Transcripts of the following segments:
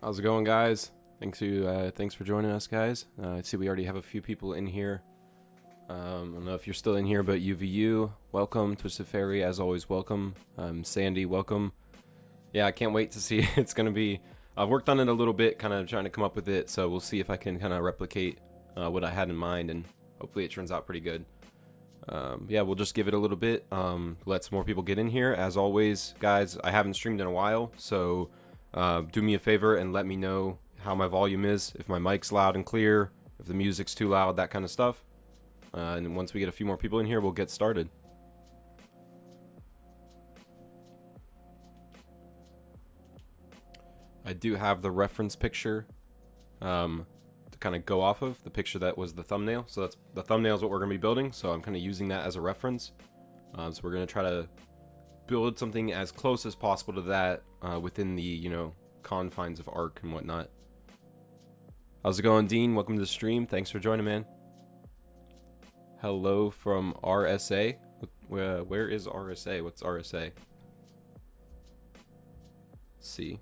How's it going, guys? Thanks for joining us, guys. I see we already have a few people in here. I don't know if you're still in here, but UVU, welcome. Twisted Fairy, as always, welcome. Sandy, welcome. Yeah, I can't wait to see. It's gonna be. I've worked on it a little bit, kind of trying to come up with it. So we'll see if I can kind of replicate what I had in mind, and hopefully it turns out pretty good. Yeah, we'll just give it a little bit. Let some more people get in here. As always, guys, I haven't streamed in a while, so do me a favor and let me know how my volume is, if my mic's loud and clear, if the music's too loud, that kind of stuff. And once we get a few more people in here, we'll get started. I do have the reference picture to kind of go off of, the picture that was the thumbnail. So that's the thumbnail is what we're going to be building, so I'm kind of using that as a reference. So we're going to try to build something as close as possible to that within the, you know, confines of Arc and whatnot. How's it going, Dean? Welcome to the stream. Thanks for joining, man. Hello from RSA. Where is RSA? What's RSA? Let's see.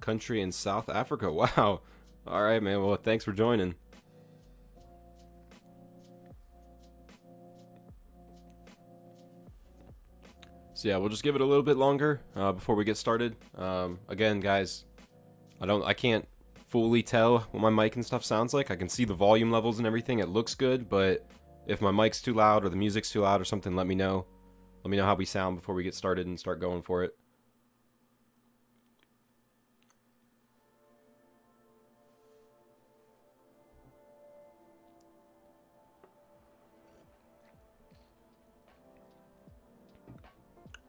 Country in South Africa. Wow. All right, man. Well, thanks for joining. So yeah, we'll just give it a little bit longer before we get started. Again, guys, I can't fully tell what my mic and stuff sounds like. I can see the volume levels and everything. It looks good, but if my mic's too loud or the music's too loud or something, let me know. Let me know how we sound before we get started and start going for it.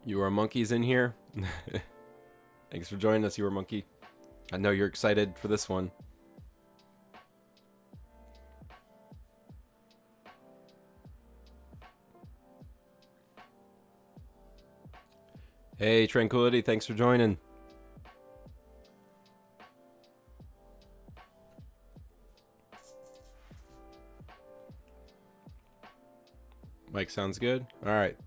You are monkeys in here. Thanks for joining us, you are monkey. I know you're excited for this one. Hey, Tranquility, thanks for joining. Mike sounds good. All right.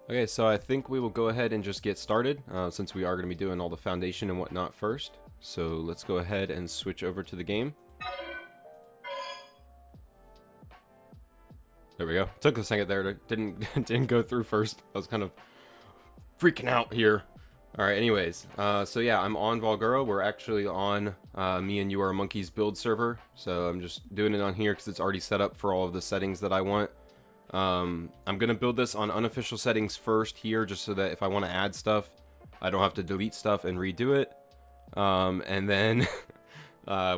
Okay, so I think we will go ahead and just get started since we are going to be doing all the foundation and whatnot first. So let's go ahead and switch over to the game. There we go. Took a second there. Didn't go through first. I was kind of freaking out here. All right. Anyways, so yeah, I'm on Volguro. We're actually on me and You Are Monkeys build server. So I'm just doing it on here because it's already set up for all of the settings that I want. I'm gonna build this on unofficial settings first here, just so that if I want to add stuff, I don't have to delete stuff and redo it. And then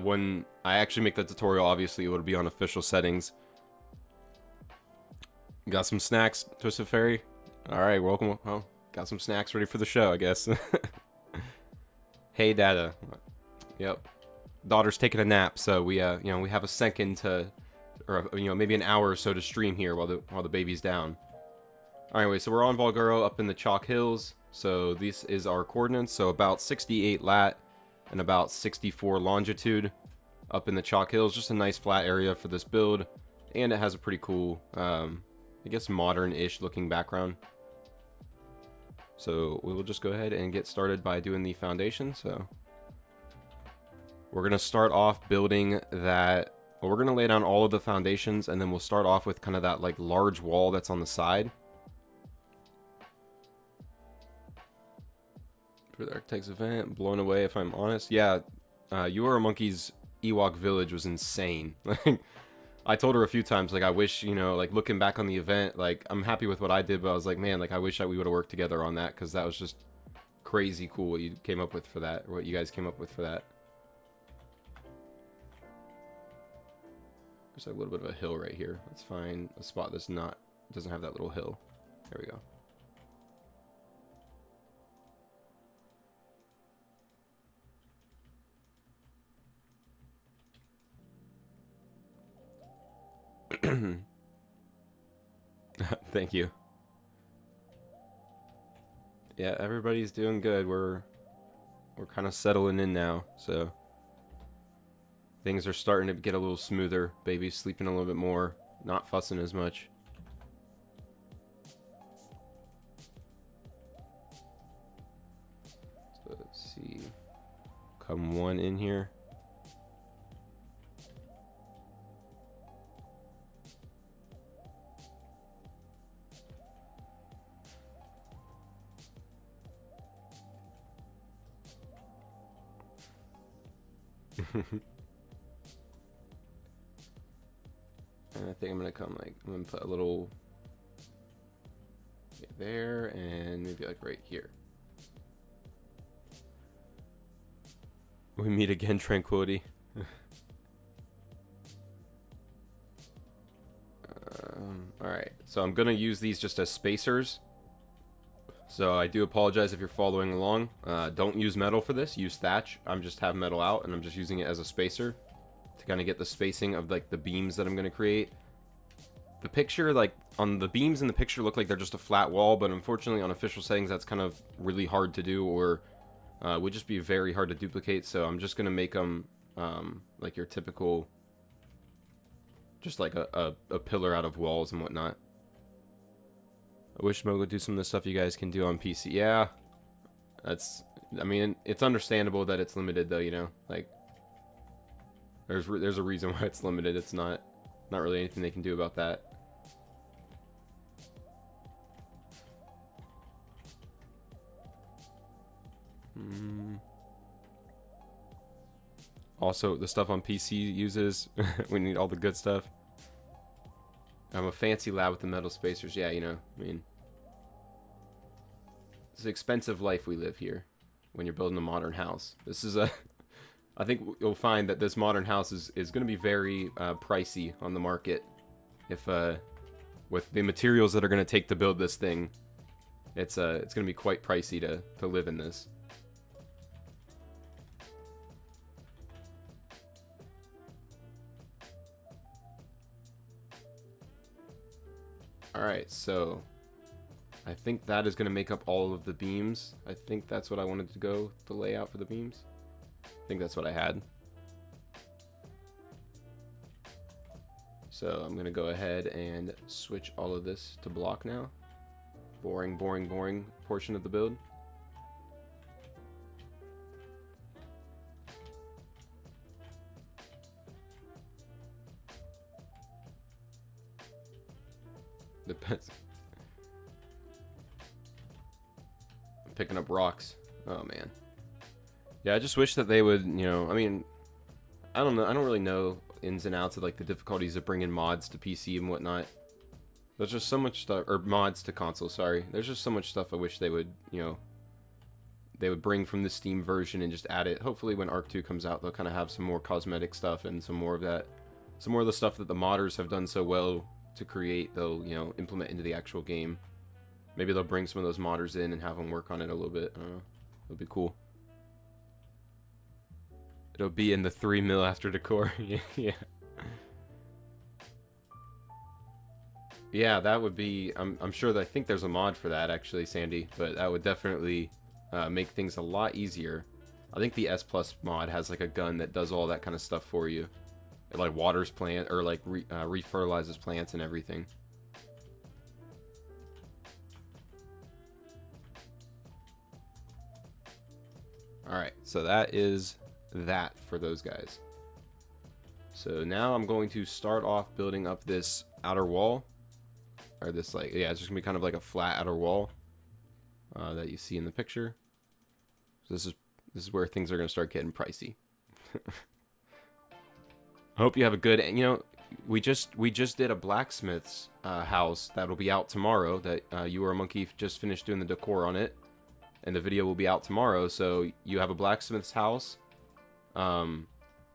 when I actually make the tutorial, obviously it will be on official settings. Got some snacks, Twisted Fairy? Alright, welcome. Well, got some snacks ready for the show, I guess. Hey, Dada. Yep. Daughter's taking a nap, so we, you know, we have a second to... or, you know, maybe an hour or so to stream here while the baby's down. Anyway, so we're on Volguro up in the Chalk Hills. So this is our coordinates. So about 68 lat and about 64 longitude up in the Chalk Hills. Just a nice flat area for this build. And it has a pretty cool, I guess, modern-ish looking background. So we will just go ahead and get started by doing the foundation. So we're going to start off building that. Well, we're going to lay down all of the foundations, and then we'll start off with kind of that like large wall that's on the side. For the Architects event, blown away if I'm honest. Yeah, You Are a Monkey's Ewok village was insane. Like, I told her a few times, like, I wish, you know, like, looking back on the event, like, I'm happy with what I did, but I was like, man, like, I wish we would have worked together on that, because that was just crazy cool what you came up with for that, or what you guys came up with for that. There's like a little bit of a hill right here. Let's find a spot that's doesn't have that little hill. There we go. Thank you. Yeah, everybody's doing good. We're kind of settling in now, so things are starting to get a little smoother. Baby's sleeping a little bit more. not fussing as much. So let's see. Come one in here. And I think I'm gonna come like, I'm gonna put a little there and maybe like right here. We meet again, Tranquility. Alright, so I'm gonna use these just as spacers. So I do apologize if you're following along. Don't use metal for this, use thatch. I'm just have metal out and I'm just using it as a spacer to kind of get the spacing of like the beams that I'm going to create. The picture, like on the beams in the picture look like they're just a flat wall, but unfortunately on official settings that's kind of really hard to do, or would just be very hard to duplicate. So I'm just going to make them like your typical, just like a pillar out of walls and whatnot. I wish Mo would do some of the stuff you guys can do on PC. Yeah, that's, I mean, it's understandable that it's limited though, you know, like there's a reason why it's limited. It's not really anything they can do about that. Also, the stuff on PC uses, we need all the good stuff. I'm a fancy lad with the metal spacers. Yeah, you know, I mean, it's an expensive life we live here when you're building a modern house. This is a, I think you'll find that this modern house is going to be very pricey on the market. If with the materials that are going to take to build this thing, it's going to be quite pricey to live in this. Alright, so I think that is going to make up all of the beams. I think that's what I wanted to go, the layout for the beams. I think that's what I had. So I'm going to go ahead and switch all of this to block now. Boring, boring, boring portion of the build. Depends. I'm picking up rocks. Oh man. Yeah, I just wish that they would, you know, I mean, I don't know, I don't really know ins and outs of like the difficulties of bringing mods to PC and whatnot. There's just so much stuff, or mods to console, sorry. There's just so much stuff I wish they would, you know, they would bring from the Steam version and just add it. Hopefully when Arc 2 comes out, they'll kind of have some more cosmetic stuff and some more of that, some more of the stuff that the modders have done so well to create, they'll, you know, implement into the actual game. Maybe they'll bring some of those modders in and have them work on it a little bit. I don't know. It'll be cool. It'll be in the 3 mil after decor. Yeah. Yeah, that would be, I'm sure that, I think there's a mod for that actually, Sandy, but that would definitely make things a lot easier. I think the S Plus mod has like a gun that does all that kind of stuff for you. It like waters plant, or like refertilizes plants and everything. Alright, so that is that for those guys. So now I'm going to start off building up this outer wall. Or this, like, yeah, it's just gonna be kind of like a flat outer wall that you see in the picture. So this is where things are gonna start getting pricey. I hope you have a good, you know, we just did a blacksmith's house that'll be out tomorrow, that You Are a Monkey just finished doing the decor on it, and the video will be out tomorrow. So you have a blacksmith's house, you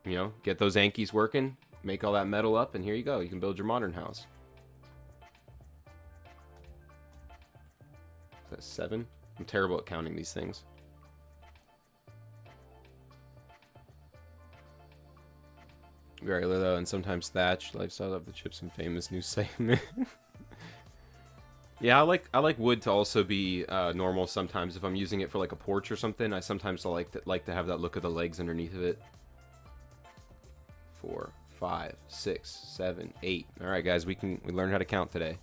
know, get those Ankies working, make all that metal up, and here you go, you can build your modern house. Is that 7? I'm terrible at counting these things. Very low, and sometimes thatch. Lifestyle of the chips and famous new segment. Yeah, I like wood to also be normal sometimes. If I'm using it for like a porch or something, I sometimes like to have that look of the legs underneath of it. 4, 5, 6, 7, 8. All right, guys, we learned how to count today.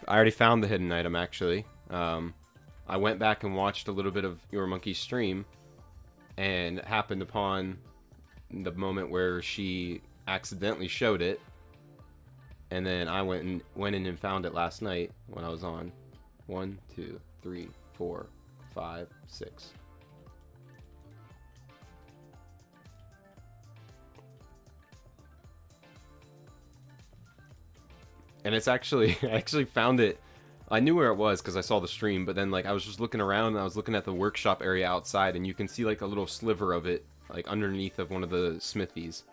I already found the hidden item, actually. I went back and watched a little bit of Your Monkey's stream and happened upon the moment where she accidentally showed it. And then I went in and found it last night when I was on. 1, 2, 3, 4, 5, 6. And it's actually, I actually found it. I knew where it was because I saw the stream, but then like I was just looking around and I was looking at the workshop area outside, and you can see like a little sliver of it like underneath of one of the smithies.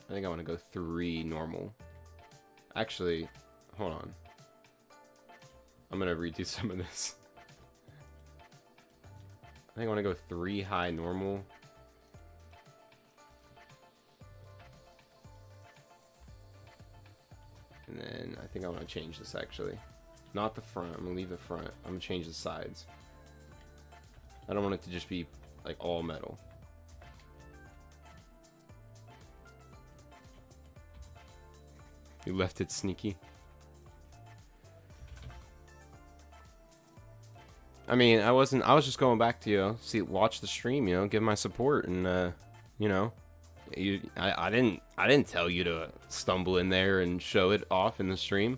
I think I want to go 3 normal. Actually, hold on. I'm gonna redo some of this. I think I want to go 3 high normal. And then I think I want to change this actually. Not the front, I'm gonna leave the front. I'm gonna change the sides. I don't want it to just be like all metal. You left it sneaky. I mean, I was just going back to, watch the stream, give my support, and, I didn't tell you to stumble in there and show it off in the stream.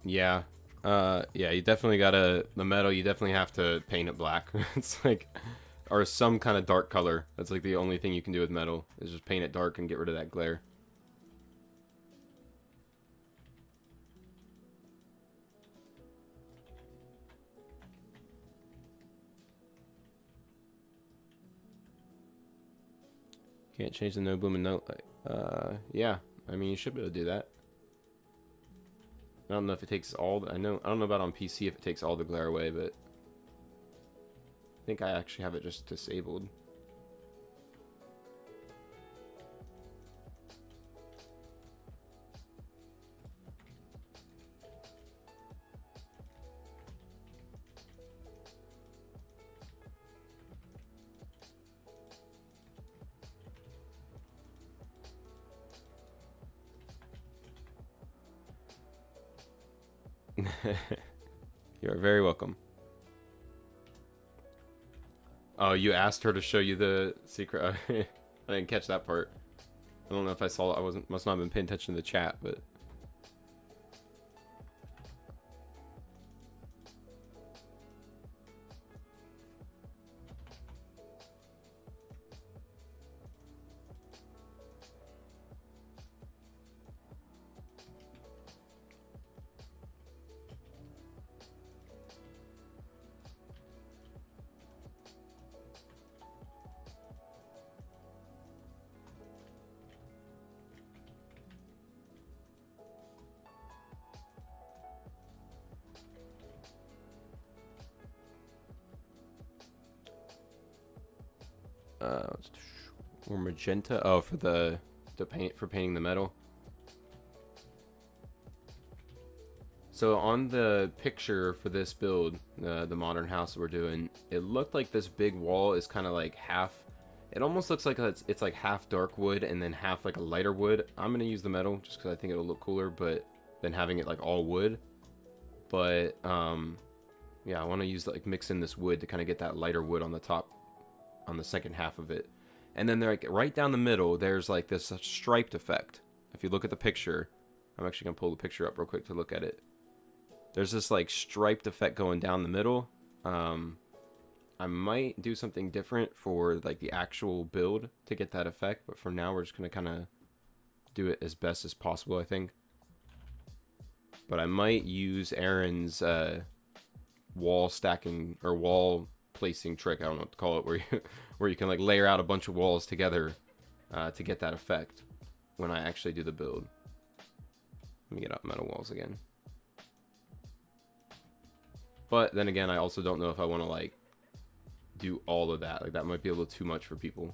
Yeah. Yeah, you definitely gotta, the metal, you definitely have to paint it black. It's like, or some kind of dark color. That's like the only thing you can do with metal, is just paint it dark and get rid of that glare. Can't change the no bloom and no light. Yeah, I mean, you should be able to do that. I don't know if it takes all the, I don't know about on PC if it takes all the glare away, but I think I actually have it just disabled. You are very welcome. Oh, you asked her to show you the secret? I didn't catch that part. I don't know if I saw it. Must not have been paying attention to the chat, but... or magenta. Oh, for the painting the metal. So on the picture for this build, the modern house that we're doing, it looked like this big wall is kind of like half. It almost looks like it's like half dark wood and then half like a lighter wood. I'm gonna use the metal just because I think it'll look cooler, but than having it like all wood. But yeah, I want to use like mix in this wood to kind of get that lighter wood on the top, on the second half of it. And then like right down the middle, there's like this striped effect. If you look at the picture, I'm actually gonna pull the picture up real quick to look at it. There's this like striped effect going down the middle. I might do something different for like the actual build to get that effect, but for now we're just gonna kind of do it as best as possible, I think. But I might use Aaron's wall stacking or wall placing trick, I don't know what to call it, where you where you can like layer out a bunch of walls together to get that effect when I actually do the build. Let me get up metal walls again. But then again, I also don't know if I want to like do all of that. Like that might be a little too much for people.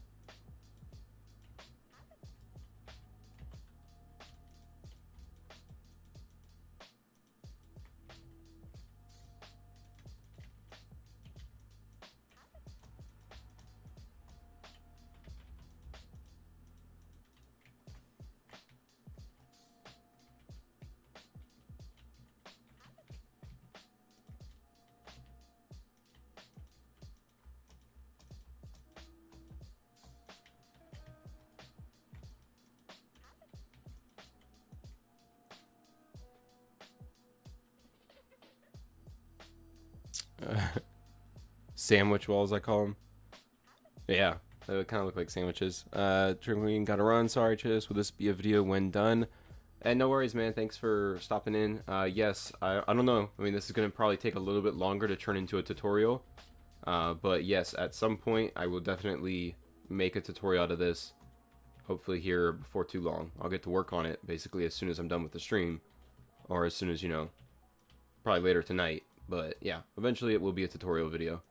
Sandwich walls, I call them. Yeah, they kind of look like sandwiches. Drinking gotta run. Sorry, Chis. Will this be a video when done? And no worries, man. Thanks for stopping in. Yes, I don't know. I mean, this is gonna probably take a little bit longer to turn into a tutorial. But yes, at some point, I will definitely make a tutorial out of this. Hopefully here before too long. I'll get to work on it basically as soon as I'm done with the stream. Or as soon as, you know, probably later tonight. But yeah, eventually it will be a tutorial video.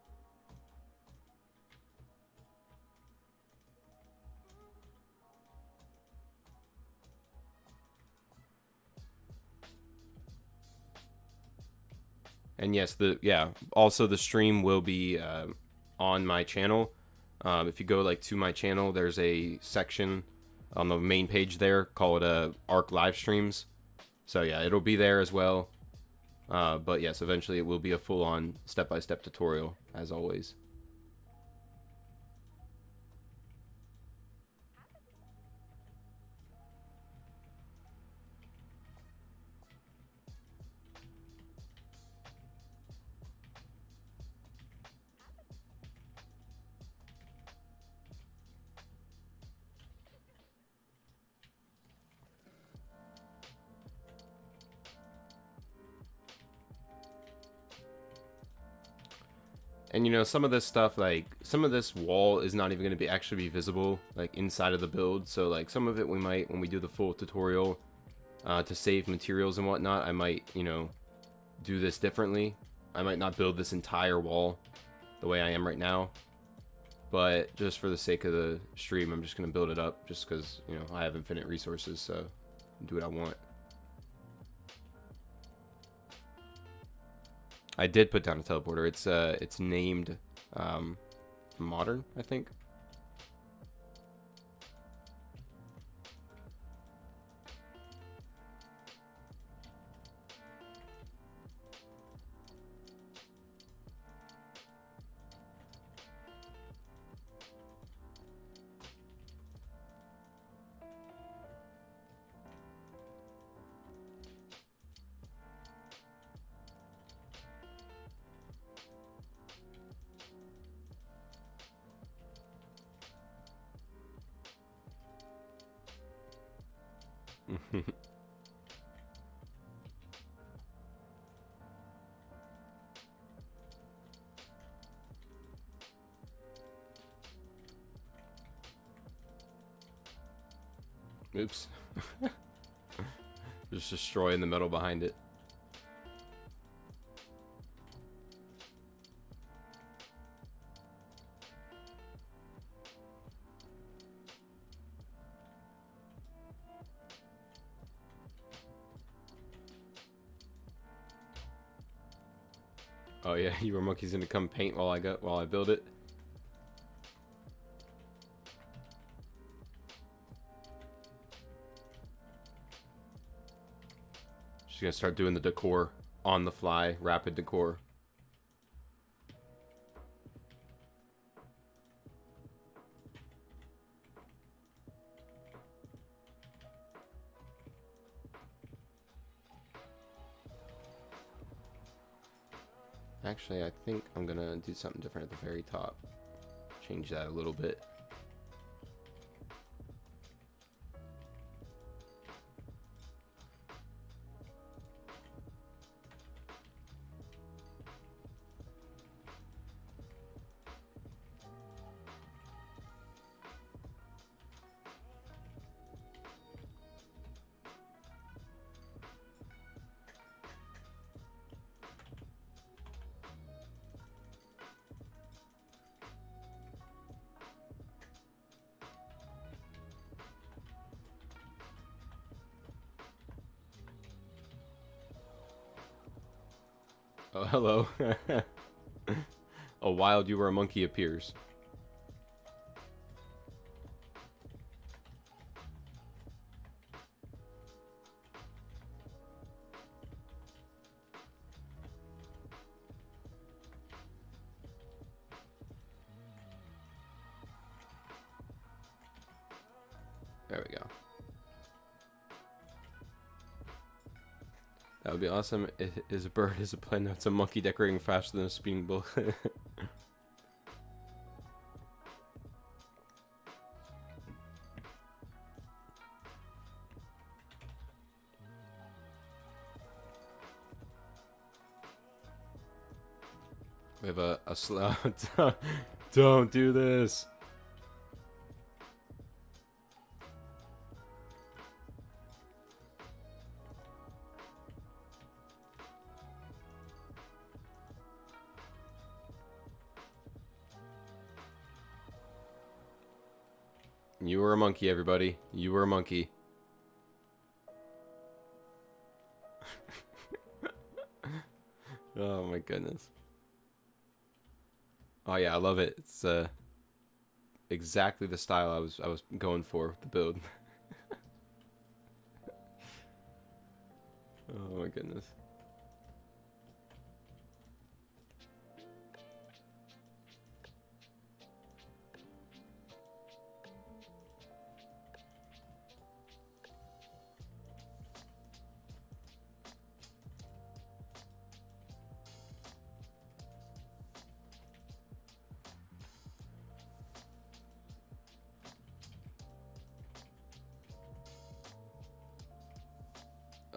And yes, also the stream will be on my channel. If you go like to my channel, there's a section on the main page there called ARC live streams. So yeah, it'll be there as well. But yes, eventually it will be a full-on step-by-step tutorial, as always. And you know, some of this stuff, like some of this wall is not even going to be actually be visible like inside of the build. So like some of it we might, when we do the full tutorial to save materials and whatnot, I might, you know, do this differently. I might not build this entire wall the way I am right now, but just for the sake of the stream, I'm just going to build it up just because, you know, I have infinite resources, so do what I want. I did put down a teleporter. It's named Modern, I think. Oops. Just destroying the metal behind it. Oh yeah, you were monkeys gonna come paint while I build it. She's gonna start doing the decor on the fly, rapid decor. Actually, I think I'm gonna do something different at the very top. Change that a little bit. Oh, hello. A wild you were a monkey appears. There we go. That would be awesome. Is a bird is a plane. No, it's a monkey decorating faster than a speeding bullet. We have a slow. Don't do this. You were a monkey, everybody. You were a monkey. Oh my goodness. Oh yeah, I love it. It's exactly the style I was going for with the build. Oh my goodness.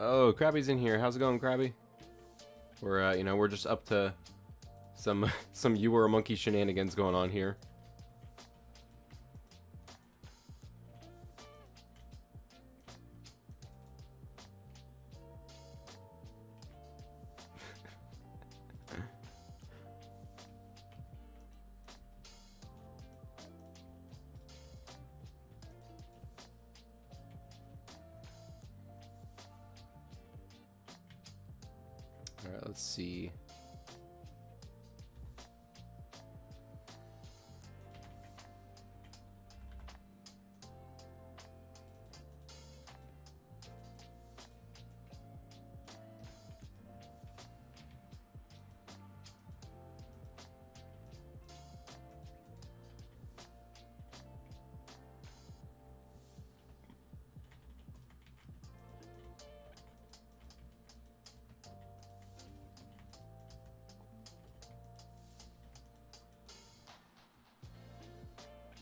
Oh, Krabby's in here. How's it going, Krabby? We're you know, we're just up to some some you were a monkey shenanigans going on here. All right, let's see.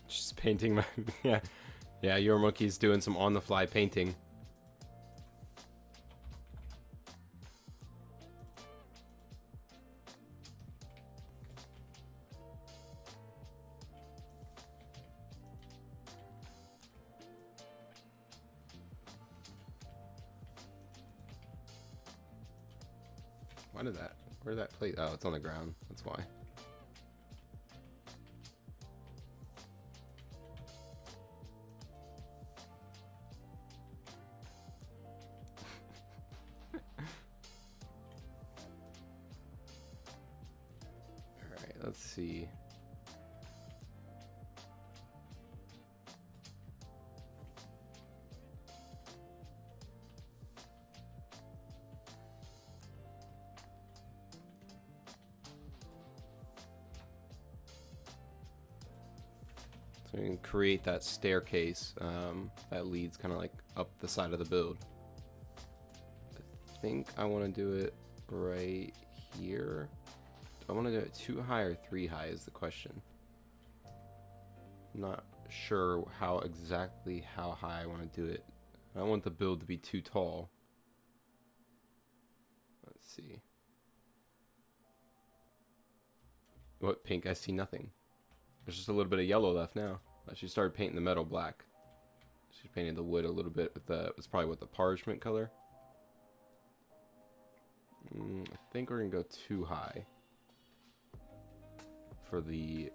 Just painting my yeah. Yeah, your monkey's doing some on-the-fly painting. Why did that? Where did that plate? Oh, it's on the ground. That's why. Alright, let's see. So we can create that staircase that leads kind of like up the side of the build. I think I want to do it right here. I want to do it 2 high or 3 high is the question. Not sure how high I want to do it. I don't want the build to be too tall. Let's see. What pink? I see nothing. There's just a little bit of yellow left now. She started painting the metal black. She painted the wood a little bit with the, it's probably what, the parchment color. I think we're gonna go 2 high for the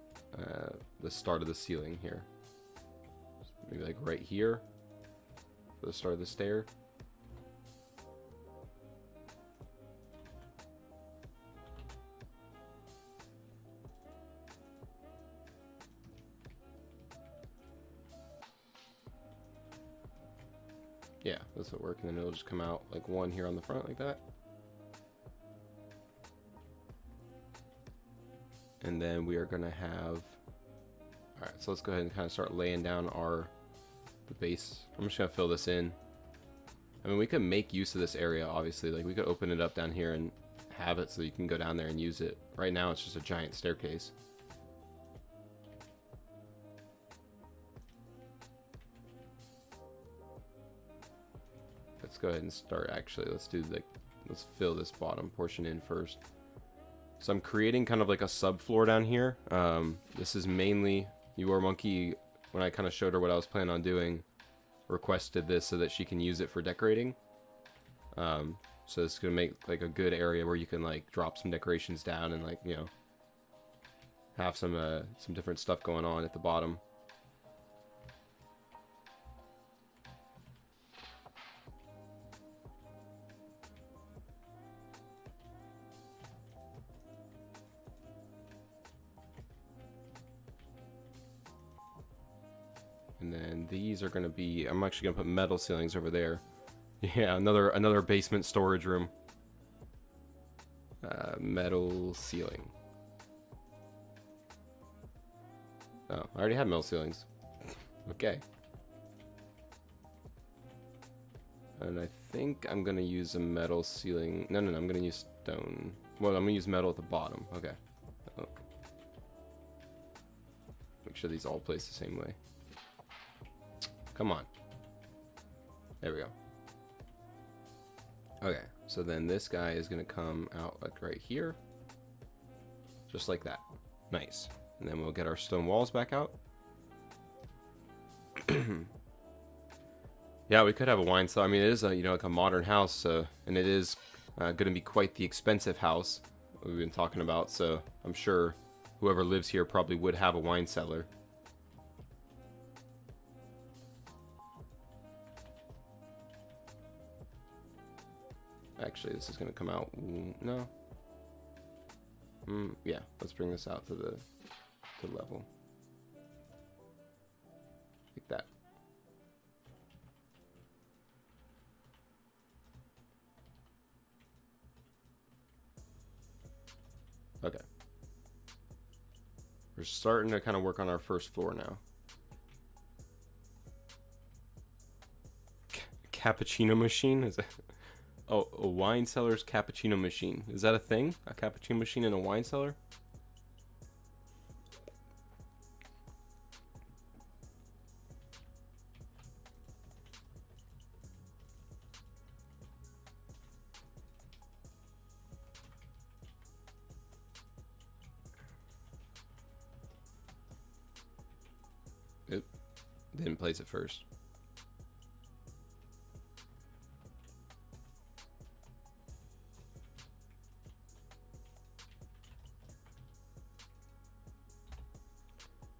start of the ceiling here. Maybe like right here for the start of the stair. Yeah, this will work, and then it'll just come out like 1 here on the front like that. And then we are gonna have, all right, so let's go ahead and kind of start laying down the base. I'm just gonna fill this in. I mean, we could make use of this area, obviously. Like, we could open it up down here and have it so you can go down there and use it. Right now, it's just a giant staircase. Let's go ahead and start, actually. Let's fill this bottom portion in first. So I'm creating kind of like a subfloor down here. This is mainly, Monkey, when I kind of showed her what I was planning on doing, requested this so that she can use it for decorating. So this is gonna make like a good area where you can like drop some decorations down and, like, you know, have some different stuff going on at the bottom. And then these are going to be, I'm actually going to put metal ceilings over there. Yeah, another basement storage room. Metal ceiling. Oh, I already have metal ceilings. Okay. And I think I'm going to use a metal ceiling. No, I'm going to use stone. Well, I'm going to use metal at the bottom. Okay. Oh. Make sure these all place the same way. Come on. There we go. Okay, so then this guy is going to come out like right here. Just like that. Nice. And then we'll get our stone walls back out. Yeah, we could have a wine cellar. I mean, it is a, you know, like a modern house, and it is going to be quite the expensive house we've been talking about, so I'm sure whoever lives here probably would have a wine cellar. Actually, this is going to come out. No. Yeah, let's bring this out to the level. Like that. Okay. We're starting to kind of work on our first floor now. Cappuccino machine? Is that... Oh, a wine cellar's cappuccino machine. Is that a thing? A cappuccino machine in a wine cellar? It didn't place it first.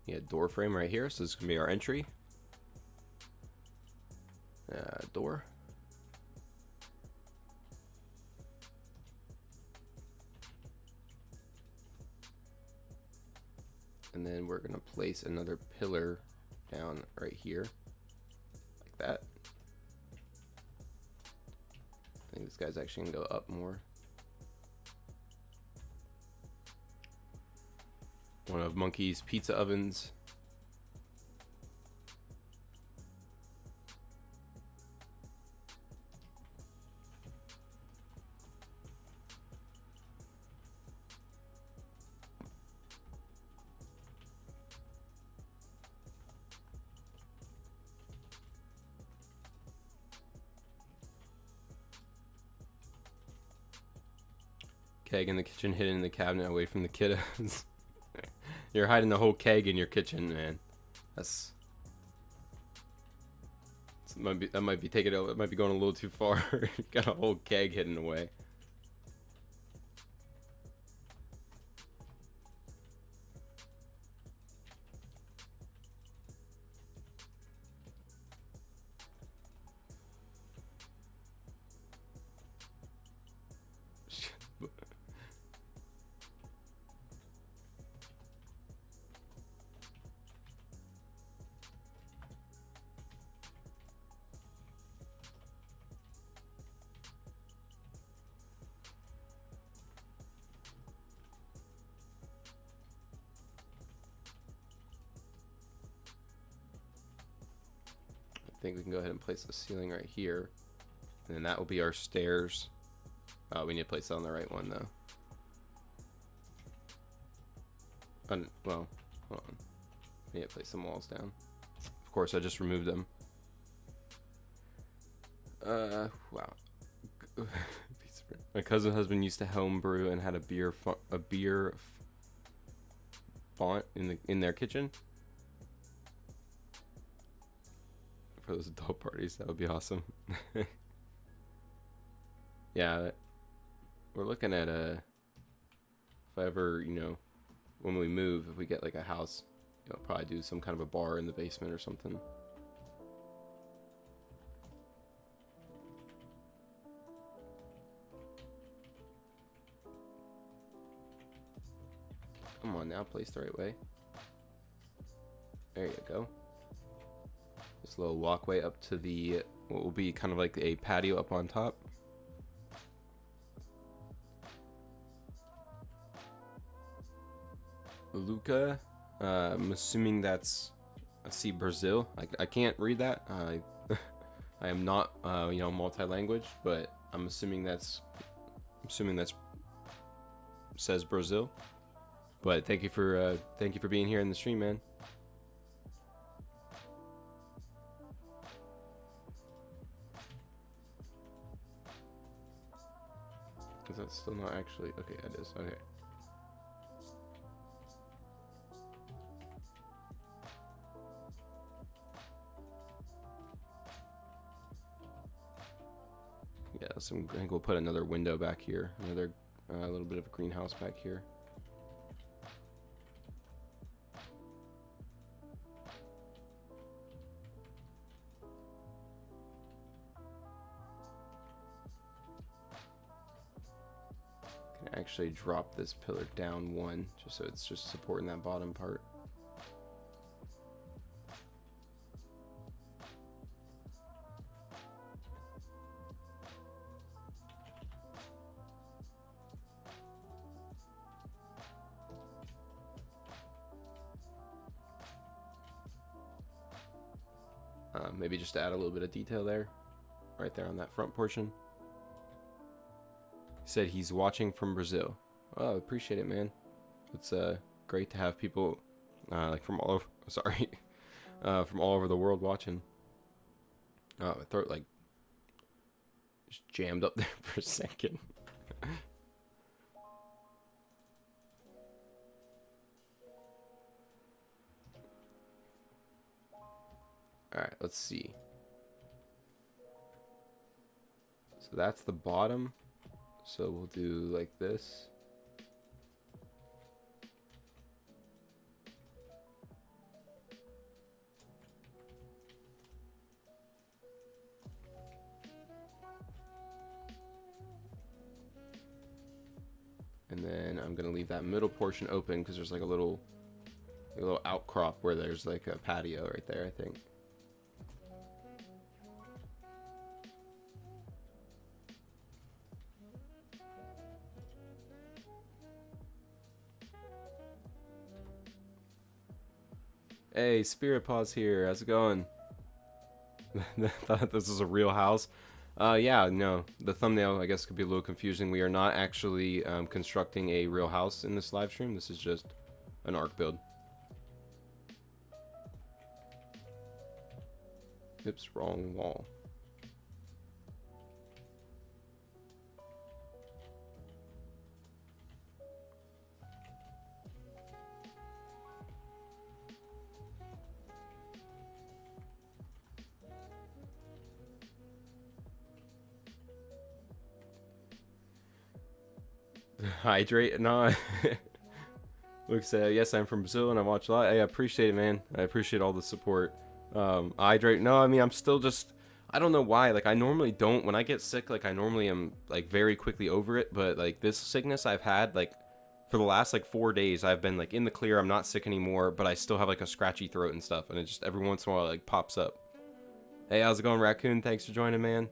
Yeah, door frame right here. So this is gonna be our entry. Door. And then we're gonna place another pillar down right here, like that. I think this guy's actually gonna go up more. One of Monkey's pizza ovens. Keg in the kitchen, hidden in the cabinet away from the kiddos. You're hiding the whole keg in your kitchen, man. That's that might be taking it might be going a little too far. Got a whole keg hidden away. I think we can go ahead and place the ceiling right here, and then that will be our stairs. We need to place it on the right one though. Well, hold on. We need to place some walls down. Of course, I just removed them. Wow. My cousin's husband used to homebrew and had a beer font in their kitchen. For those adult parties, that would be awesome. Yeah, we're looking at if I ever, you know, when we move, if we get like a house, you know, probably do some kind of a bar in the basement or something. Come on now, place the right way. There you go. This little walkway up to the what will be kind of like a patio up on top. Luca, I'm assuming that's, I see Brazil. I can't read that. I am not you know, multi-language, but I'm assuming that's says Brazil. But thank you for being here in the stream, man. Is that still not actually? Okay, it is. Okay. Yeah, I think we'll put another window back here. Another little bit of a greenhouse back here. Actually drop this pillar down one, just so it's just supporting that bottom part. Maybe just to add a little bit of detail there, right there on that front portion. He said he's watching from Brazil. Oh, appreciate it, man. It's great to have people like from all over, sorry, from all over the world watching. Oh, my throat like just jammed up there for a second. All right, let's see. So that's the bottom. So we'll do like this. And then I'm gonna leave that middle portion open because there's like a little outcrop where there's like a patio right there, I think. Hey, Spirit Paws here. How's it going? Thought this was a real house. Yeah, no. The thumbnail, I guess, could be a little confusing. We are not actually constructing a real house in this live stream. This is just an ARK build. Oops, wrong wall. Hydrate? No. Luke said, yes, I'm from Brazil and I watch a lot. I appreciate it, man. I appreciate all the support. Hydrate? No, I mean, I'm still just, I don't know why. Like, I normally don't, when I get sick, like, I normally am, like, very quickly over it. But, like, this sickness I've had, like, for the last, like, 4 days, I've been, like, in the clear. I'm not sick anymore, but I still have, like, a scratchy throat and stuff. And it just, every once in a while, it, like, pops up. Hey, how's it going, Raccoon? Thanks for joining, man.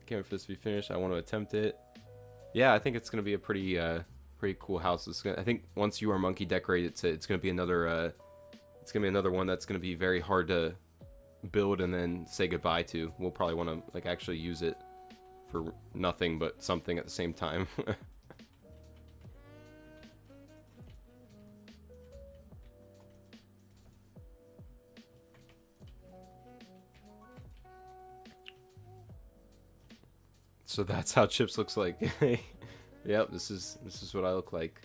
Can't wait for this to be finished. I want to attempt it. Yeah, I think it's going to be a pretty, pretty cool house. I think once you are monkey decorated, it's going to be another, it's going to be another one that's going to be very hard to build and then say goodbye to. We'll probably want to, like, actually use it for nothing but something at the same time. So that's how Chips looks like. Yep, this is what I look like.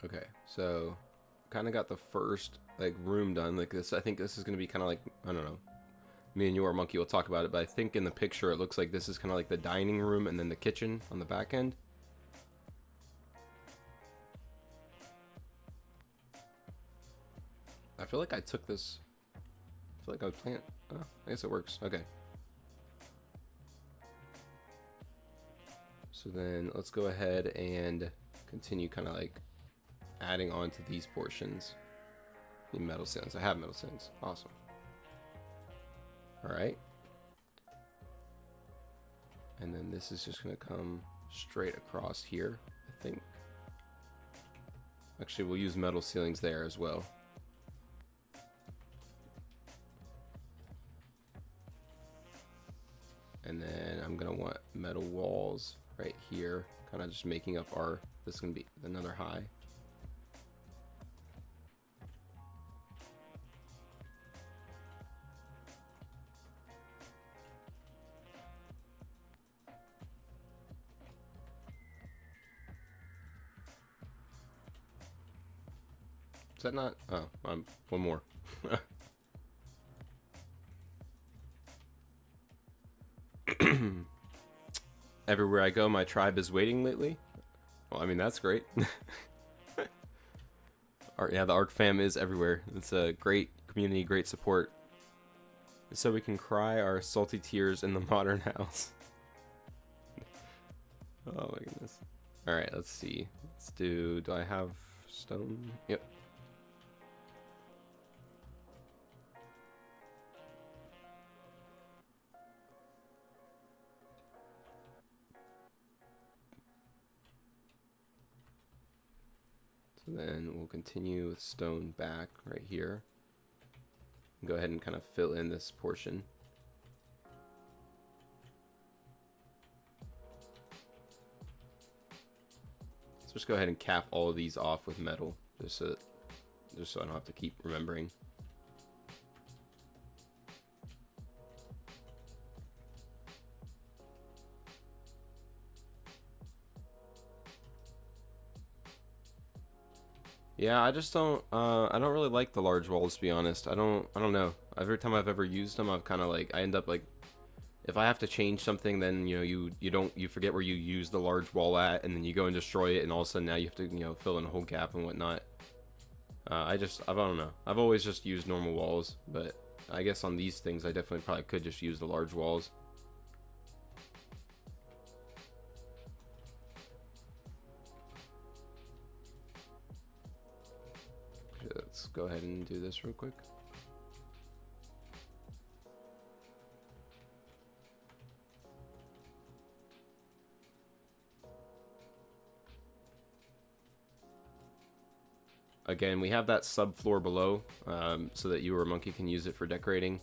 Okay, so kind of got the first, like, room done. Like, this, I think this is gonna be kind of like, I don't know, me and you or Monkey will talk about it, but I think in the picture it looks like this is kind of like the dining room and then the kitchen on the back end. I feel like I took this, I feel like I would plant, oh, I guess it works. Okay, so then let's go ahead and continue kind of like adding on to these portions. The metal ceilings. I have metal ceilings. Awesome. Alright. And then this is just going to come straight across here, I think. Actually, we'll use metal ceilings there as well. And then I'm going to want metal walls right here, kind of just making up our, this is going to be another high. Is that not? Oh, one more. Everywhere I go, my tribe is waiting lately. Well, I mean, that's great. Yeah, the ARC fam is everywhere. It's a great community, great support. So we can cry our salty tears in the modern house. Oh my goodness. Alright, let's see. Let's do I have stone? Yep. So then we'll continue with stone back right here. Go ahead and kind of fill in this portion. So just go ahead and cap all of these off with metal, just so I don't have to keep remembering. Yeah, I just don't I don't really like the large walls, to be honest. I don't know. Every time I've ever used them, I've kind of like, I end up like, if I have to change something, then you forget where you use the large wall at, and then you go and destroy it, and all of a sudden now you have to fill in a whole gap and whatnot. I don't know. I've always just used normal walls, but I guess on these things I definitely probably could just use the large walls. Let's go ahead and do this real quick. Again, we have that subfloor below, so that you or Monkey can use it for decorating.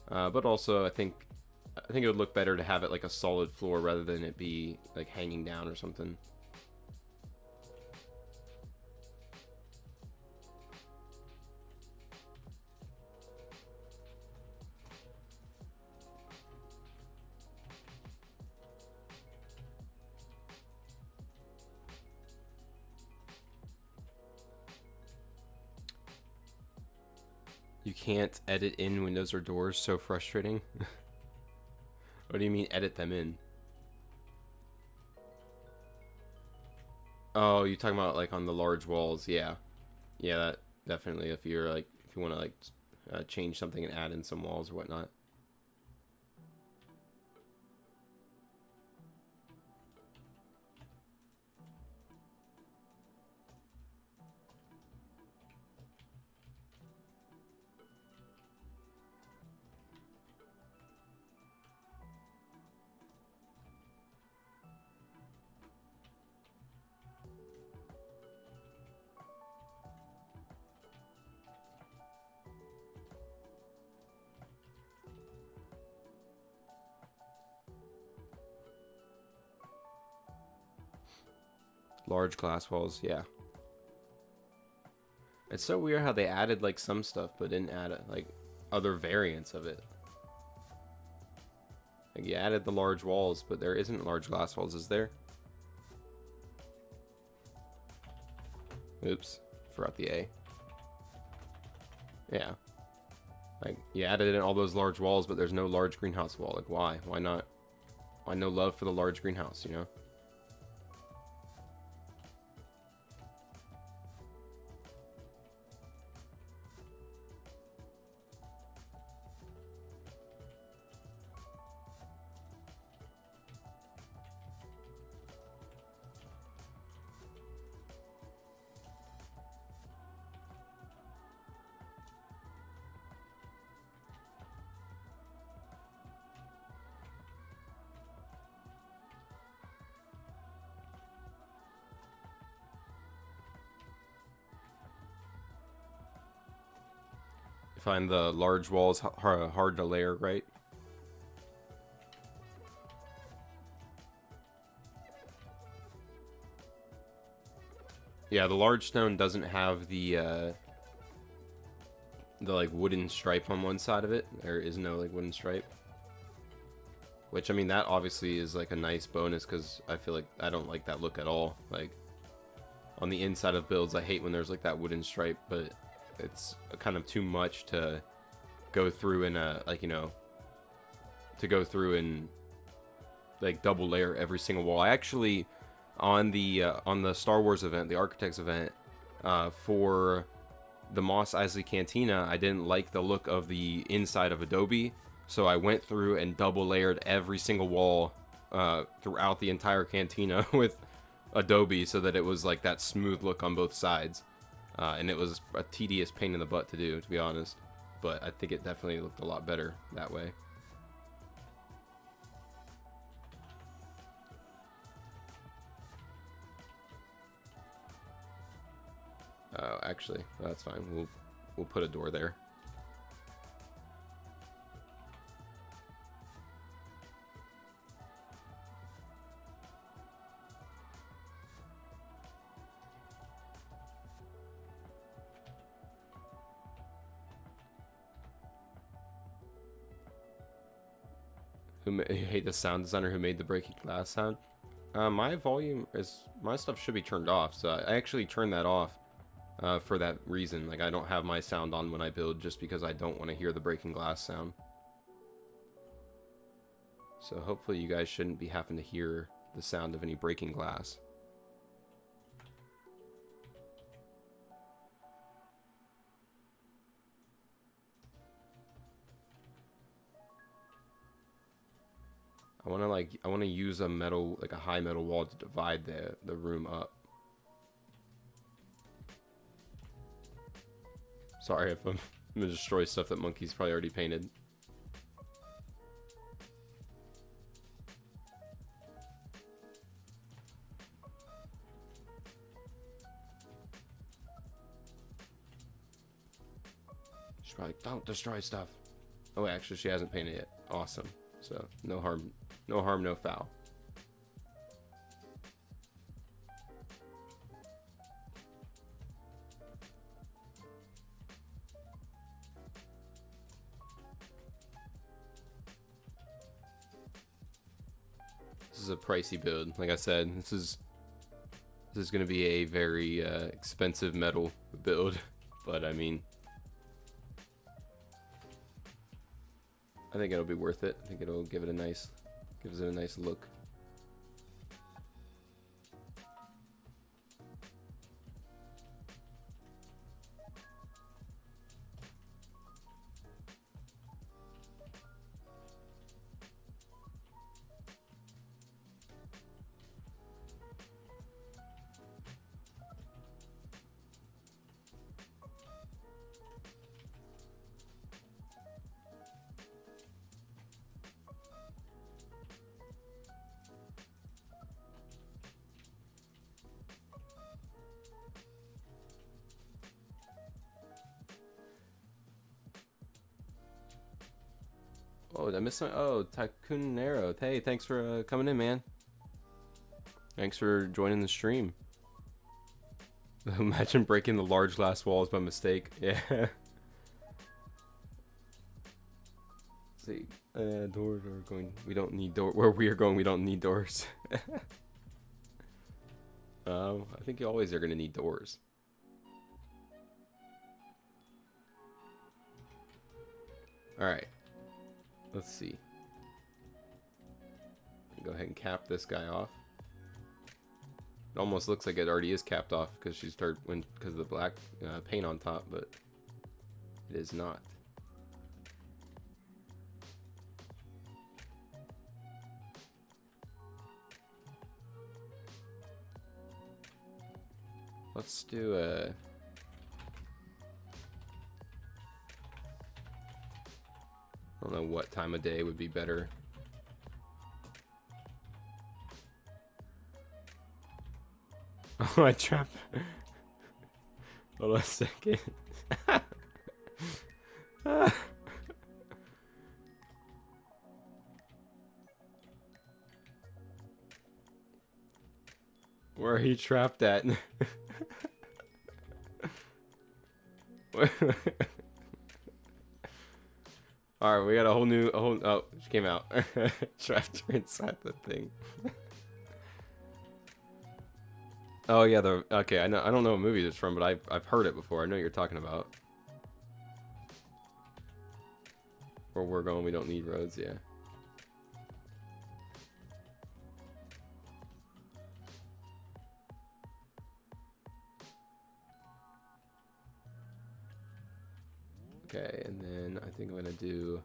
But also, I think it would look better to have it like a solid floor rather than it be like hanging down or something. You can't edit in windows or doors. So frustrating. What do you mean edit them in? Oh, you talking about like on the large walls? Yeah, yeah, that definitely. If you're like, if you want to like change something and add in some walls or whatnot. Large glass walls, yeah. It's so weird how they added like some stuff but didn't add like other variants of it. Like you added the large walls, but there isn't large glass walls, is there? Oops, forgot the A. Yeah. Like you added in all those large walls, but there's no large greenhouse wall. Like why? Why not? Why no love for the large greenhouse, you know? Find the large walls hard to layer, right? Yeah, the large stone doesn't have the like wooden stripe on one side of it. There is no like wooden stripe. Which, I mean, that obviously is like a nice bonus because I feel like I don't like that look at all. Like on the inside of builds, I hate when there's like that wooden stripe, but it's kind of too much to go through and like, you know, to go through and like double layer every single wall. I actually on the Star Wars event, the Architects event, for the Mos Eisley Cantina, I didn't like the look of the inside of Adobe, so I went through and double layered every single wall throughout the entire cantina with Adobe so that it was like that smooth look on both sides. And it was a tedious pain in the butt to do, to be honest. But I think it definitely looked a lot better that way. Actually, that's fine. We'll put a door there. You hate the sound designer who made the breaking glass sound? My volume is, my stuff should be turned off, so I actually turned that off for that reason. Like, I don't have my sound on when I build just because I don't want to hear the breaking glass sound. So hopefully you guys shouldn't be having to hear the sound of any breaking glass. I want to use a metal, like a high metal wall to divide the room up. Sorry if I'm gonna destroy stuff that Monkey's probably already painted. She's probably, don't destroy stuff. Oh wait, actually she hasn't painted yet. Awesome. So no harm, no foul. This is a pricey build. Like I said, this is going to be a very expensive metal build, but I mean, I think it'll be worth it. I think it'll give it a nice look. Oh, did I miss something? Oh, Tycoon Nero. Hey, thanks for coming in, man. Thanks for joining the stream. Imagine breaking the large glass walls by mistake. Yeah. See, doors are going. We don't need door. Where we are going, we don't need doors. I think you always are gonna need doors. All right. Let's see. Go ahead and cap this guy off. It almost looks like it already is capped off because because of the black paint on top, but it is not. Let's do a. I don't know what time of day would be better. Oh, I trapped. Hold on a second. Where are you trapped at? Alright, we got a whole oh, she came out. Trapped her inside the thing. Oh yeah, okay, I don't know what movie it's from, but I've heard it before. I know what you're talking about. Where we're going, we don't need roads, yeah. Okay, and then I think I'm gonna do.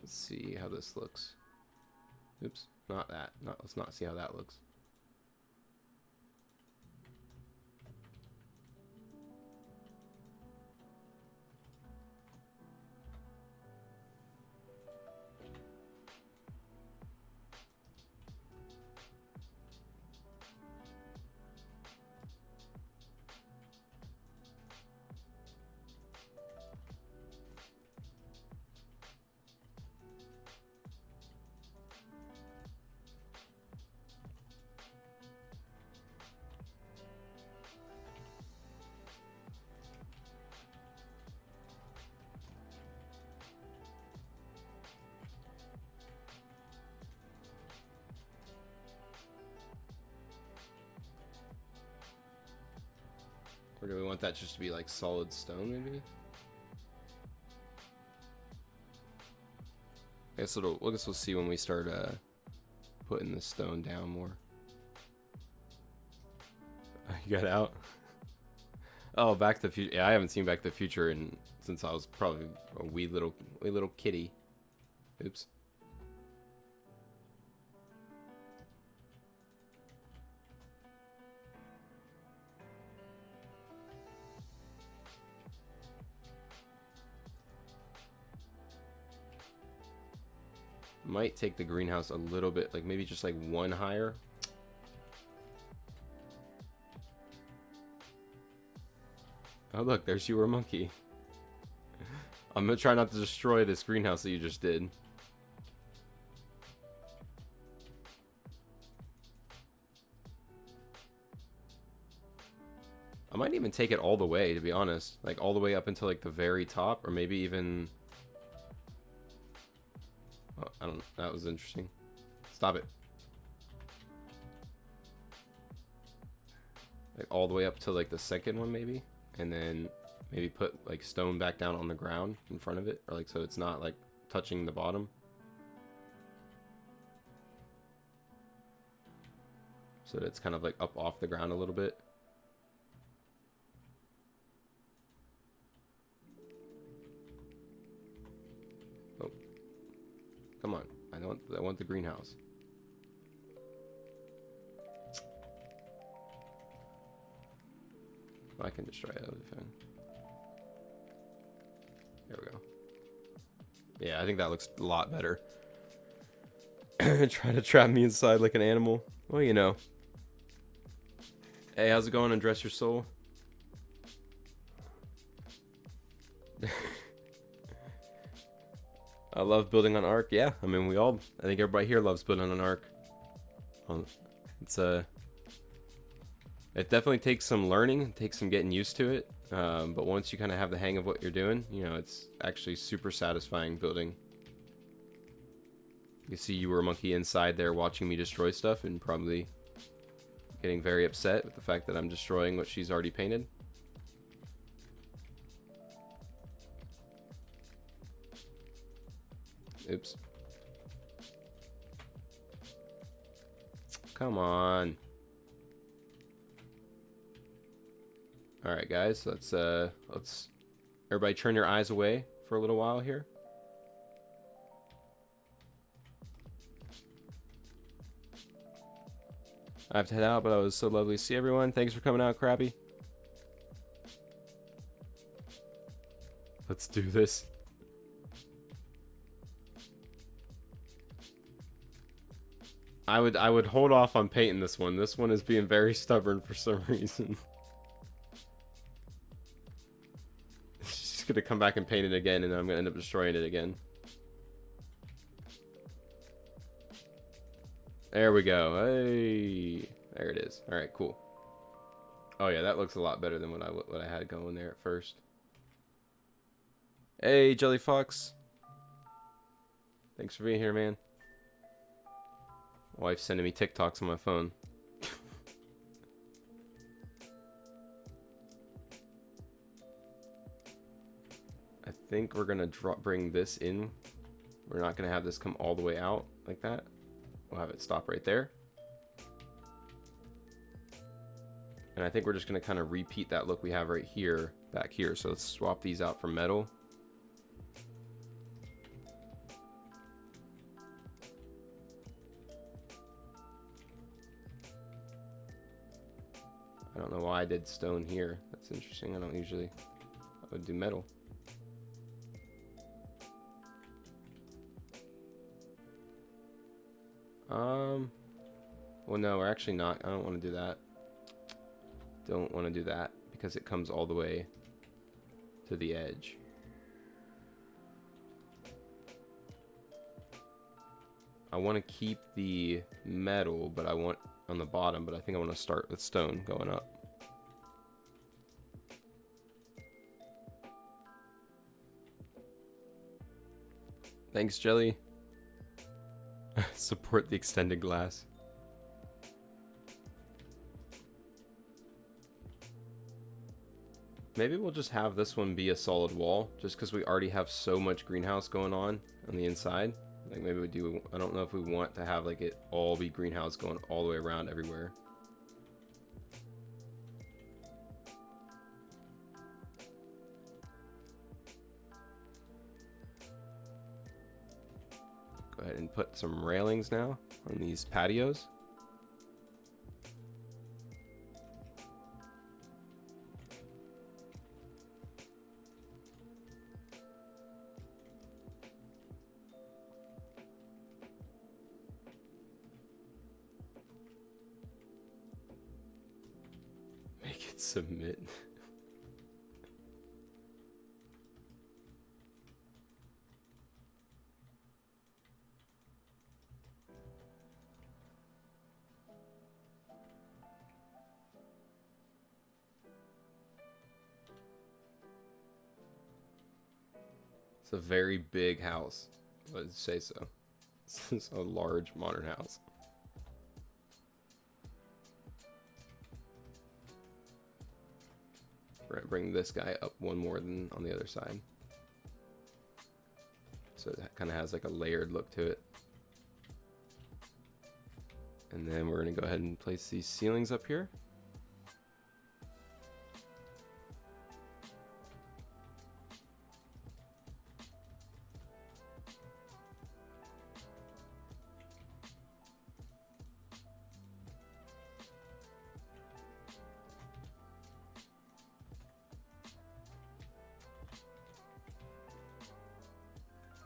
Let's see how this looks. Oops, not that. Let's not see how that looks. Or do we want that just to be like solid stone, maybe? I guess we'll see when we start putting the stone down more. You got out? Oh, Back to the Future. Yeah, I haven't seen Back to the Future since I was probably a wee little kitty. Oops. Might take the greenhouse a little bit, like maybe just like one higher. Oh look, there's your monkey. I'm gonna try not to destroy this greenhouse that you just did. might even take it all the way, to be honest. Like, all the way up until, like, the very top. Or maybe even... Oh, I don't know. That was interesting. Stop it. Like, all the way up to, like, the second one, maybe. And then maybe put, like, stone back down on the ground in front of it. Or, like, so it's not, like, touching the bottom. So that it's kind of, like, up off the ground a little bit. Oh. Come on. I want the greenhouse. I can destroy it. That'll be fine. There we go. Yeah, I think that looks a lot better. Try to trap me inside like an animal. Well, you know. Hey, how's it going? Undress your soul. I love building on Ark. Yeah, I mean, I think everybody here loves building on Ark. It's it definitely takes some learning, it takes some getting used to it. But once you kind of have the hang of what you're doing, you know, it's actually super satisfying building. You see you were a monkey inside there watching me destroy stuff and probably getting very upset with the fact that I'm destroying what she's already painted. Oops. Come on. All right, guys, let's everybody turn your eyes away for a little while here. I have to head out, but it was so lovely to see everyone. Thanks for coming out, Crappy. Let's do this. I would hold off on painting this one. This one is being very stubborn for some reason. She's gonna come back and paint it again, and then I'm gonna end up destroying it again. There we go. Hey, there it is. All right, cool. Oh yeah, that looks a lot better than what I had going there at first. Hey, Jelly Fox. Thanks for being here, man. Wife's sending me TikToks on my phone. I think we're gonna bring this in. We're not gonna have this come all the way out like that. We'll have it stop right there. And I think we're just gonna kind of repeat that look we have right here, back here. So let's swap these out for metal. I don't know why I did stone here. That's interesting. I don't usually. I would do metal. Well, no, we're actually not. I don't want to do that. Don't want to do that because it comes all the way to the edge. I want to keep the metal, but I want on the bottom, but I think I want to start with stone going up. Thanks, Jelly. Support the extended glass. Maybe we'll just have this one be a solid wall, just because we already have so much greenhouse going on the inside. Like maybe we do, I don't know if we want to have like it all be greenhouse going all the way around everywhere. Go ahead and put some railings now on these patios. Make it submit. It's a very big house. Let's say so. It's a large modern house. We're gonna bring this guy up one more than on the other side. So it kind of has like a layered look to it. And then we're gonna go ahead and place these ceilings up here.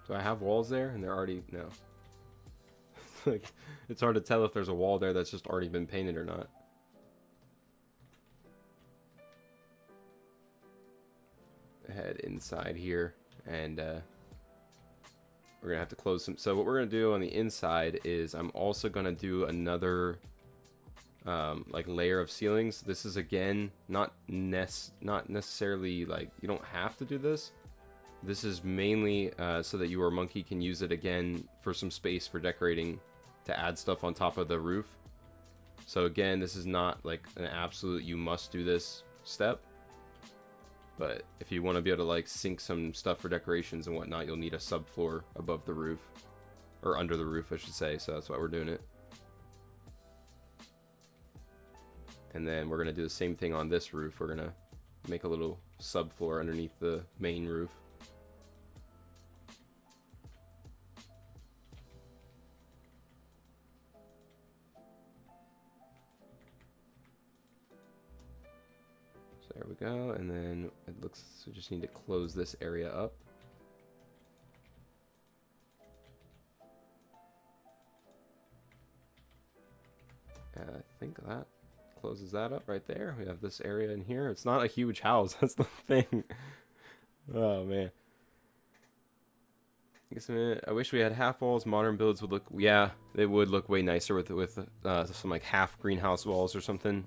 Do I have walls there? And they're already, no. Like, it's hard to tell if there's a wall there that's just already been painted or not. Head inside here, and we're gonna have to close some. So what we're gonna do on the inside is I'm also gonna do another like layer of ceilings. This is again not necessarily like you don't have to do this. This is mainly so that your monkey can use it again for some space for decorating to add stuff on top of the roof. So again, this is not like an absolute you must do this step. But if you want to be able to like sink some stuff for decorations and whatnot, you'll need a subfloor above the roof. Or under the roof, I should say. So that's why we're doing it. And then we're going to do the same thing on this roof. We're going to make a little subfloor underneath the main roof. There we go, and then it looks we just need to close this area up. I think that closes that up right there. We have this area in here. It's not a huge house, that's the thing. Oh man. I wish we had half walls. Modern builds would look, yeah, they would look way nicer with some like half greenhouse walls or something.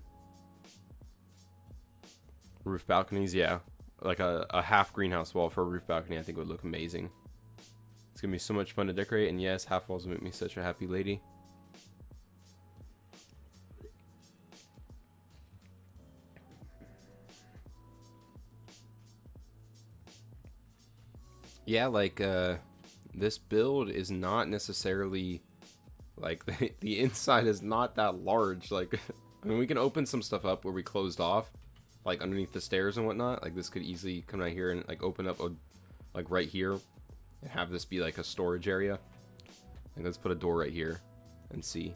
Roof balconies, yeah. Like a half greenhouse wall for a roof balcony I think would look amazing. It's gonna be so much fun to decorate, and yes, half walls make me such a happy lady. Yeah, like this build is not necessarily like the inside is not that large. Like I mean, we can open some stuff up where we closed off, like underneath the stairs and whatnot. Like this could easily come right here and like open up like right here and have this be like a storage area. And let's put a door right here and see.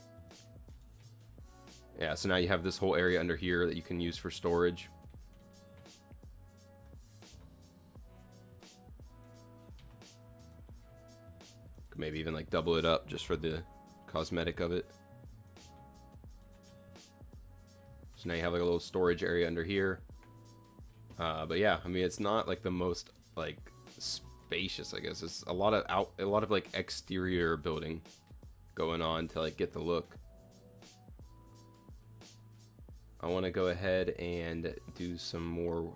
Yeah, so now you have this whole area under here that you can use for storage. Could maybe even like double it up just for the cosmetic of it. So now you have like a little storage area under here. But yeah, I mean, it's not like the most like spacious, I guess. It's a lot of like exterior building going on to like get the look. I want to go ahead and do some more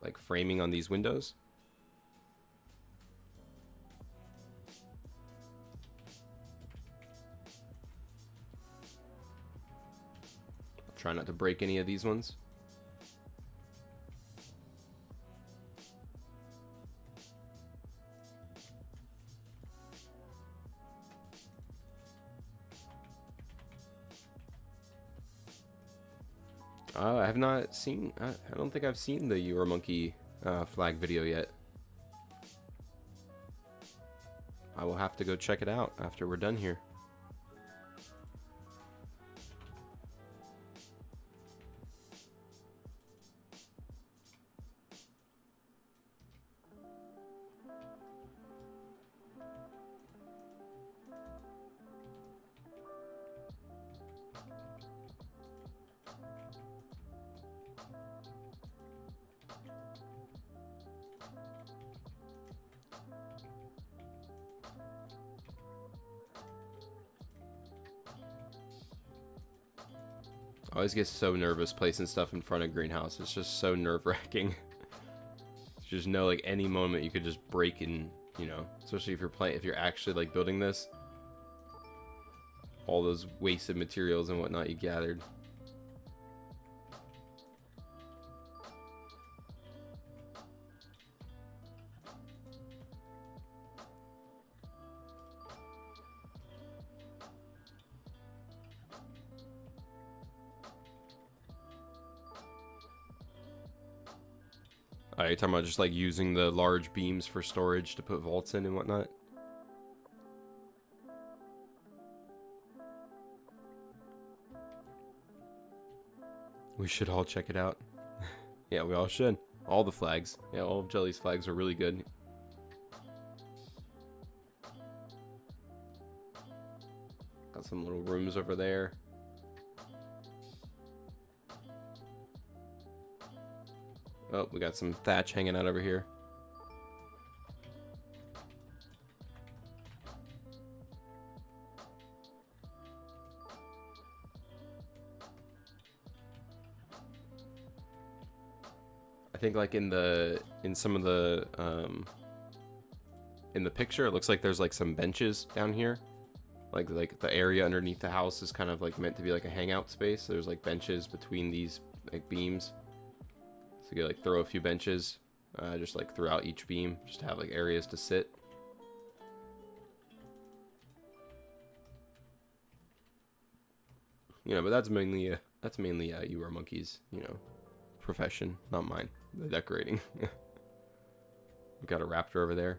like framing on these windows. Try not to break any of these ones. I have not seen, I don't think I've seen the Your Monkey flag video yet. I will have to go check it out after we're done here. I always get so nervous placing stuff in front of greenhouse. It's just so nerve-wracking. just know like any moment you could just break and, you know, especially if you're actually like building this, all those wasted materials and whatnot you gathered. You're talking about just like using the large beams for storage to put vaults in and whatnot? We should all check it out. Yeah, we all should. All the flags. Yeah, all of Jelly's flags are really good. Got some little rooms over there. Oh, we got some thatch hanging out over here. I think like in some of the in the picture it looks like there's like some benches down here. Like the area underneath the house is kind of like meant to be like a hangout space. There's like benches between these like beams. So you could like throw a few benches just like throughout each beam, just to have like areas to sit. You know, but that's mainly you are monkeys, you know, profession, not mine. The decorating. We got a raptor over there.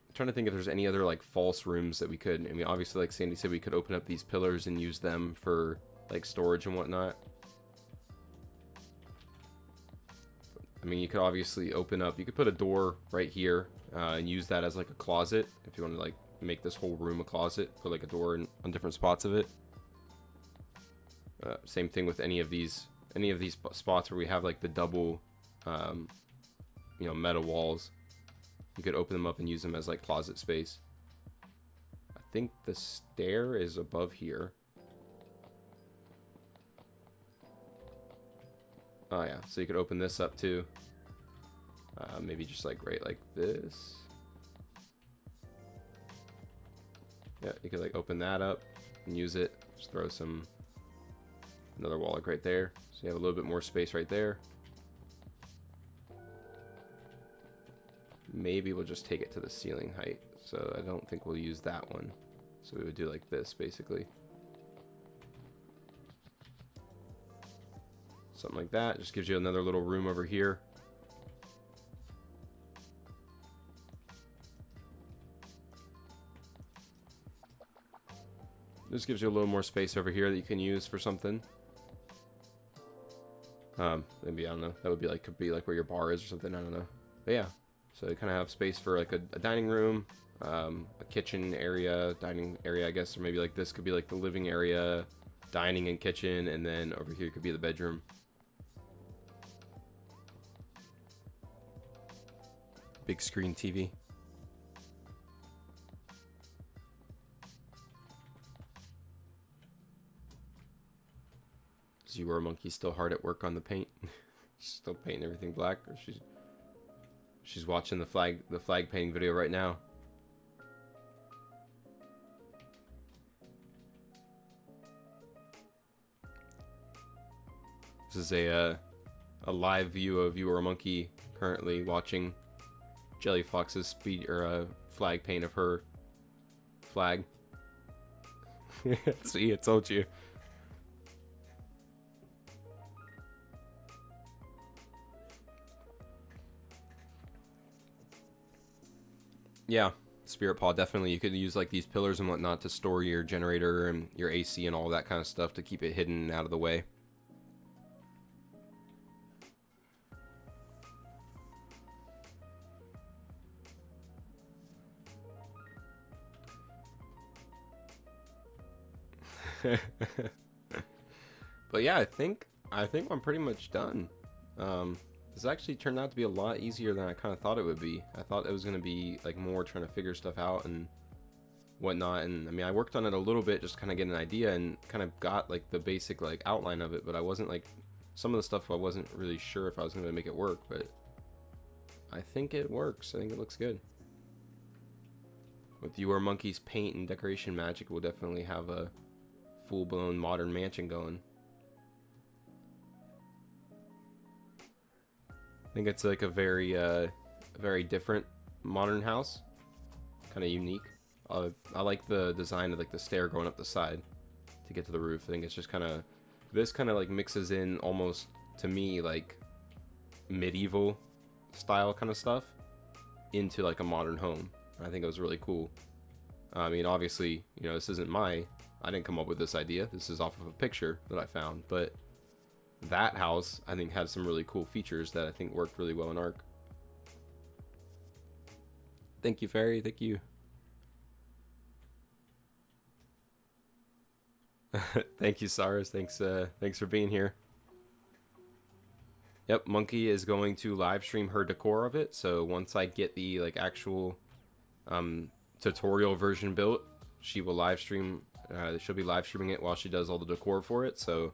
I'm trying to think if there's any other like false rooms that we could. I mean, obviously, like Sandy said, we could open up these pillars and use them for like storage and whatnot. I mean, you could obviously open up, you could put a door right here and use that as like a closet if you want to like make this whole room a closet, put like a door on different spots of it. Same thing with any of these spots where we have like the double you know, metal walls. You could open them up and use them as like closet space. I think the stair is above here. Oh yeah, so you could open this up too. Maybe just like right like this. Yeah, you could like open that up and use it. Just throw another wall like right there. So you have a little bit more space right there. Maybe we'll just take it to the ceiling height. So I don't think we'll use that one. So we would do like this basically. Something like that. Just gives you another little room over here. This gives you a little more space over here that you can use for something. Maybe, I don't know. That would be like, could be like where your bar is or something. I don't know. But yeah. So you kind of have space for like a dining room, a kitchen area, dining area, I guess. Or maybe like this could be like the living area, dining and kitchen. And then over here could be the bedroom. Big screen TV. Is You Were a Monkey still hard at work on the paint? She's still painting everything black, or she's watching the flag painting video right now. This is a live view of You Were a Monkey currently watching Jelly Fox's flag paint of her flag. See, I told you. Yeah, Spirit Paw, definitely. You could use like these pillars and whatnot to store your generator and your AC and all that kind of stuff to keep it hidden and out of the way. But yeah, I think I'm pretty much done. This actually turned out to be a lot easier than I kind of thought it would be. I thought it was going to be like more trying to figure stuff out and whatnot. And I mean, I worked on it a little bit, just kind of get an idea and kind of got like the basic like outline of it, but I wasn't like some of the stuff I wasn't really sure if I was going to make it work, but I think it works. I think it looks good. With Your Monkey's paint and decoration magic, we'll definitely have a full-blown modern mansion going. I think it's like a very different modern house, kind of unique. I like the design of like the stair going up the side to get to the roof. I think it's just kind of, this kind of like mixes in almost to me like medieval style kind of stuff into like a modern home. I think it was really cool. I mean, obviously, you know, this isn't I didn't come up with this idea. This is off of a picture that I found, but that house I think had some really cool features that I think worked really well in Ark. Thank you, Fairy. Thank you. Thank you, Cyrus. Thanks for being here. Yep, Monkey is going to live stream her decor of it. So once I get the like actual tutorial version built, she will live stream. She'll be live streaming it while she does all the decor for it. So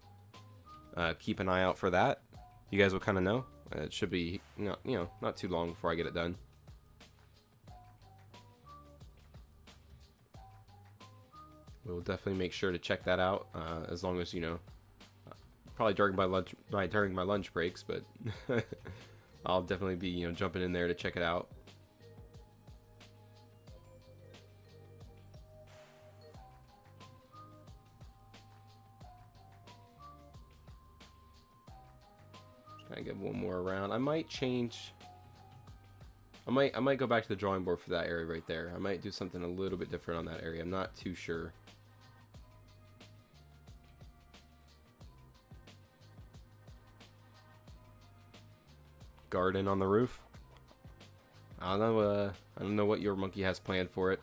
keep an eye out for that. You guys will kind of know. It should be not too long before I get it done. We'll definitely make sure to check that out, as long as, you know, probably during my lunch breaks, but I'll definitely be, you know, jumping in there to check it out. Just trying to get one more around. I might change. I might go back to the drawing board for that area right there. I might do something a little bit different on that area. I'm not too sure. Garden on the roof. I don't know what Your Monkey has planned for it.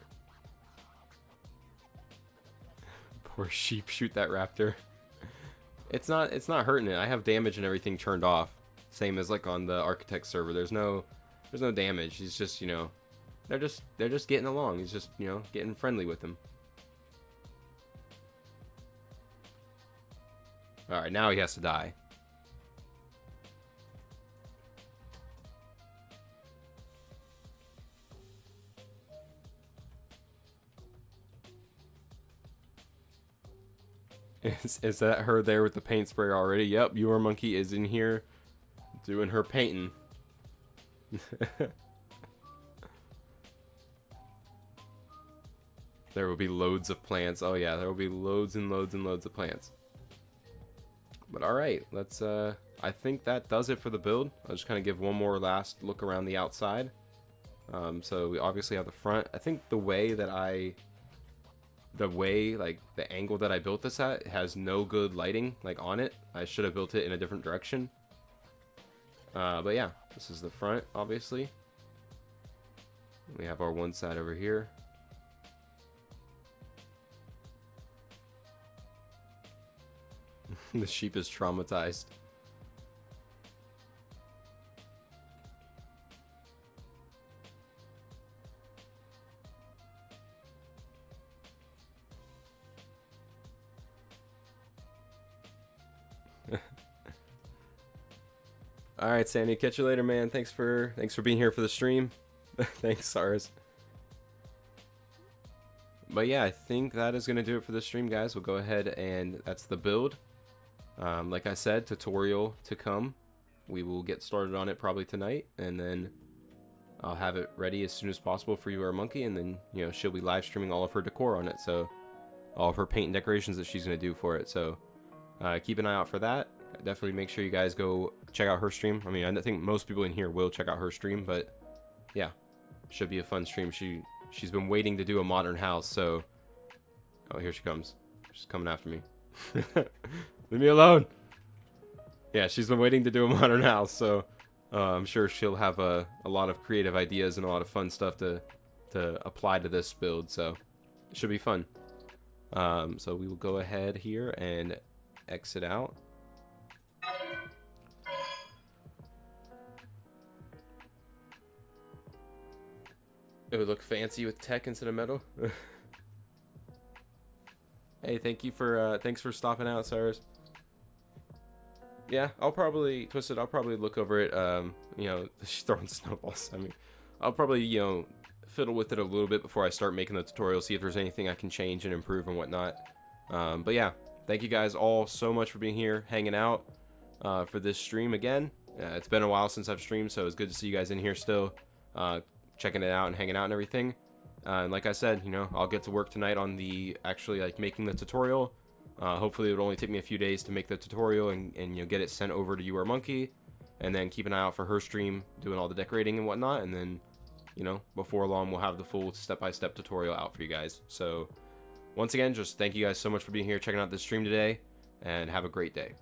Poor sheep, shoot that raptor. It's not hurting it. I have damage and everything turned off. Same as like on the architect server. There's no damage. He's just, you know, they're just getting along. He's just, you know, getting friendly with him. All right, now he has to die. Is that her there with the paint sprayer already? Yep, Your Monkey is in here doing her painting. There will be loads of plants. Oh yeah, there will be loads and loads and loads of plants. But alright, let's I think that does it for the build. I'll just kind of give one more last look around the outside. So we obviously have the front. I think the way like the angle that I built this at has no good lighting like on it. I should have built it in a different direction. But yeah, this is the front, obviously. We have our one side over here. The sheep is traumatized. All right, Sandy, catch you later, man. Thanks for being here for the stream. Thanks, Sars. But yeah, I think that is gonna do it for the stream, guys. We'll go ahead and that's the build. Like I said, tutorial to come. We will get started on it probably tonight, and then I'll have it ready as soon as possible for Your Monkey, and then, you know, she'll be live streaming all of her decor on it, so all of her paint and decorations that she's gonna do for it. So keep an eye out for that. Definitely make sure you guys go check out her stream. I mean, I think most people in here will check out her stream, but yeah, should be a fun stream. She's been waiting to do a modern house, so oh, here she comes. She's coming after me. Leave me alone. Yeah, she's been waiting to do a modern house, so I'm sure she'll have a lot of creative ideas and a lot of fun stuff to apply to this build, so it should be fun. So we will go ahead here and exit out. It would look fancy with tech instead of metal. Hey, thanks for stopping out, Cyrus. Yeah, I'll probably Twisted. I'll probably look over it. She's throwing snowballs. I mean, I'll probably fiddle with it a little bit before I start making the tutorial. See if there's anything I can change and improve and whatnot. But yeah, thank you guys all so much for being here, hanging out for this stream again. It's been a while since I've streamed, so it's good to see you guys in here still, checking it out and hanging out and everything. And like I said, I'll get to work tonight on the actually like making the tutorial. Hopefully it would only take me a few days to make the tutorial and get it sent over to You Are Monkey, and then keep an eye out for her stream doing all the decorating and whatnot, and then before long we'll have the full step-by-step tutorial out for you guys. So once again, just thank you guys so much for being here, checking out this stream today, and have a great day.